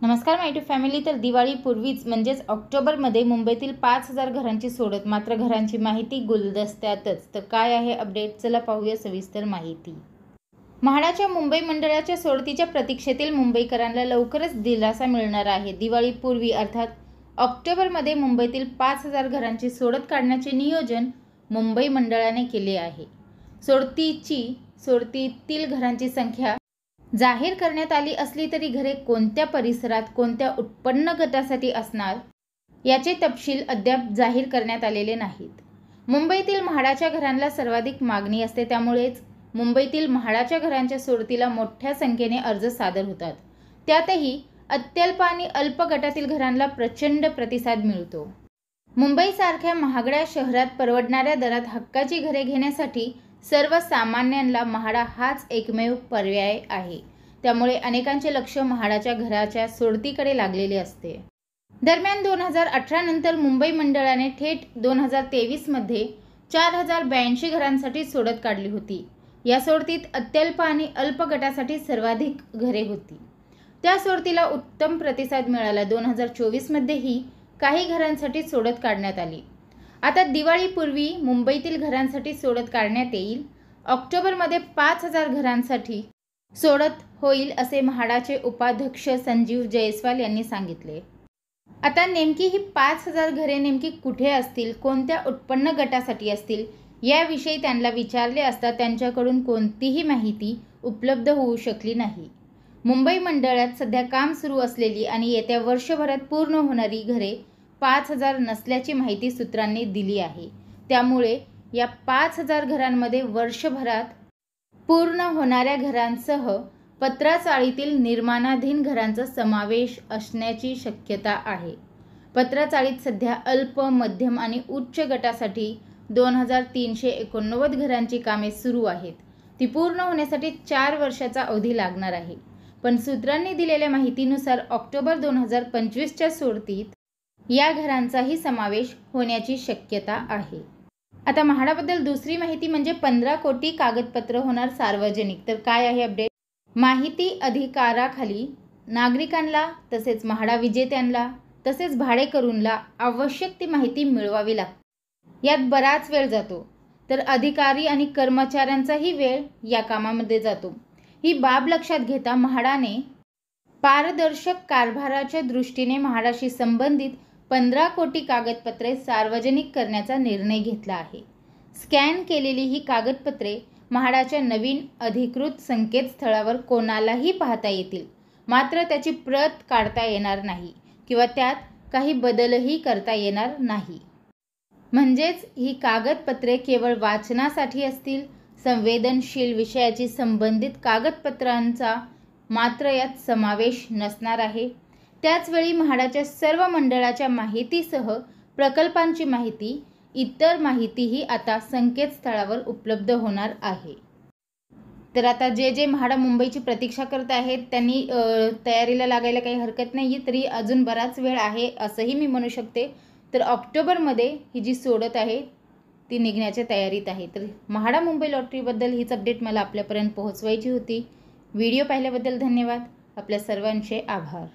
नमस्कार माय YouTube family. तर दिवाळीपूर्वीच म्हणजेच ऑक्टोबरमध्ये मुंबईतील 5,000 घरांची सोडत, मात्र घरांची माहिती गुलदस्त्यातच। तर काय आहे अपडेट, चला पाहूया सविस्तर माहिती। म्हाडाच्या मुंबई मंडळाच्या सोडतीच्या प्रतीक्षेतील मुंबईकरांना लवकरच दिलासा मिळणार आहे। दिवाळीपूर्वी अर्थात ऑक्टोबरमध्ये मुंबईतील 5,000 घरांची सोडत काढण्याचे नियोजन मुंबई मंडळाने केले आहे। सोडतीतील घरांची संख्या जाहीर करण्यात आली असली तरी घरे कोणत्या परिसरात, कोणत्या उत्पन्न गटासाठी असणार याचे तपशील अद्याप जाहीर करण्यात आलेले नाहीत। मुंबईतील म्हाडाच्या घरांना सर्वाधिक मागणी असते, त्यामुळेच मुंबईतील म्हाडाच्या घरांच्या सोडतीला मोठ्या संख्येने अर्ज सादर होतात। त्यातही अत्यल्प आणि अल्प गटातील घरांना प्रचंड प्रतिसाद मिळतो। मुंबईसारख्या महागड्या शहरात परवडणाऱ्या दरात हक्काची घरे घेण्यासाठी सर्वसामान्यांना म्हाडा हाच एकमेव पर्याय आहे। त्यामुळे अनेकांचे लक्ष म्हाडाच्या घराच्या सोडतीकडे लागलेले असते। दरम्यान 2018 नंतर मुंबई मंडळाने थेट 2023 मध्ये 4082 घरांसाठी सोडत काढली होती। या सोडतीत अत्यल्प आणि अल्प गटासाठी सर्वाधिक घरे होती। त्या सोडतीला उत्तम प्रतिसाद मिळाला। 2024 मध्येही काही घरांसाठी सोडत काढण्यात आली। आता दिवाळीपूर्वी मुंबईतील घरांसाठी सोडत काढण्यात येईल। ऑक्टोबरमध्ये 5,000 घरांसाठी सोडत होईल असे म्हाडाचे उपाध्यक्ष संजीव जयस्वाल यांनी सांगितले। आता नेमकी ही 5,000 घरे नेमकी कुठे असतील, कोणत्या उत्पन्न गटासाठी असतील याविषयी त्यांना विचारले असता त्यांच्याकडून कोणतीही माहिती उपलब्ध होऊ शकली नाही। मुंबई मंडळात सध्या काम सुरू असलेली आणि येत्या वर्षभरात पूर्ण होणारी घरे 5,000 नसल्याची माहिती सूत्रांनी दिली आहे। त्यामुळे या 5,000 घरांमध्ये वर्षभरात पूर्ण होणाऱ्या घरांसह पत्राचाळीतील निर्माणाधीन घरांचा समावेश असण्याची शक्यता आहे। पत्राचाळीत सध्या अल्प, मध्यम आणि उच्च गटासाठी 2,389 घरांची कामे सुरू आहेत। ती पूर्ण होण्यासाठी 4 वर्षाचा अवधी लागणार आहे। पण सूत्रांनी दिलेल्या माहितीनुसार ऑक्टोबर 2025च्या सोडतीत या घरांचाही समावेश होण्याची शक्यता आहे। आता म्हाडाबद्दल दुसरी माहिती म्हणजे 15 कोटी कागदपत्र होणार सार्वजनिक। तर काय आहे अपडेट, माहिती अधिकाराखाली नागरिकांना तसेच म्हाडा विजेत्यांना तसेच भाडेकरूंना आवश्यक ती माहिती मिळवावी लागते। यात बराच वेळ जातो, तर अधिकारी आणि कर्मचाऱ्यांचाही वेळ या कामामध्ये जातो। ही बाब लक्षात घेता म्हाडाने पारदर्शक कारभाराच्या दृष्टीने म्हाडाशी संबंधित 15 कोटी कागदपत्रे सार्वजनिक करण्याचा निर्णय घेतला आहे। स्कॅन केलेली ही कागदपत्रे म्हाडाच्या नवीन अधिकृत संकेतस्थळावर कोणालाही पाहता येतील, मात्र त्याची प्रत काढता येणार नाही किंवा त्यात काही बदलही करता येणार नाही। म्हणजेच ही कागदपत्रे केवळ वाचनासाठी असतील। संवेदनशील विषयाची संबंधित कागदपत्रांचा मात्र यात समावेश नसणार आहे। त्याचवेळी म्हाडाच्या सर्व मंडळाच्या माहितीसह प्रकल्पांची माहिती, इतर माहितीही आता संकेतस्थळावर उपलब्ध होणार आहे। तर आता जे म्हाडा मुंबईची प्रतीक्षा करत आहेत त्यांनी तयारीला लागायला काही हरकत नाही, तरी अजून बराच वेळ आहे असंही मी म्हणू शकते। तर ऑक्टोबरमध्ये ही जी सोडत आहे ती निघण्याच्या तयारीत आहे। तर म्हाडा मुंबई लॉटरीबद्दल हीच अपडेट मला आपल्यापर्यंत पोहोचवायची होती। व्हिडिओ पाहिल्याबद्दल धन्यवाद। आपल्या सर्वांचे आभार।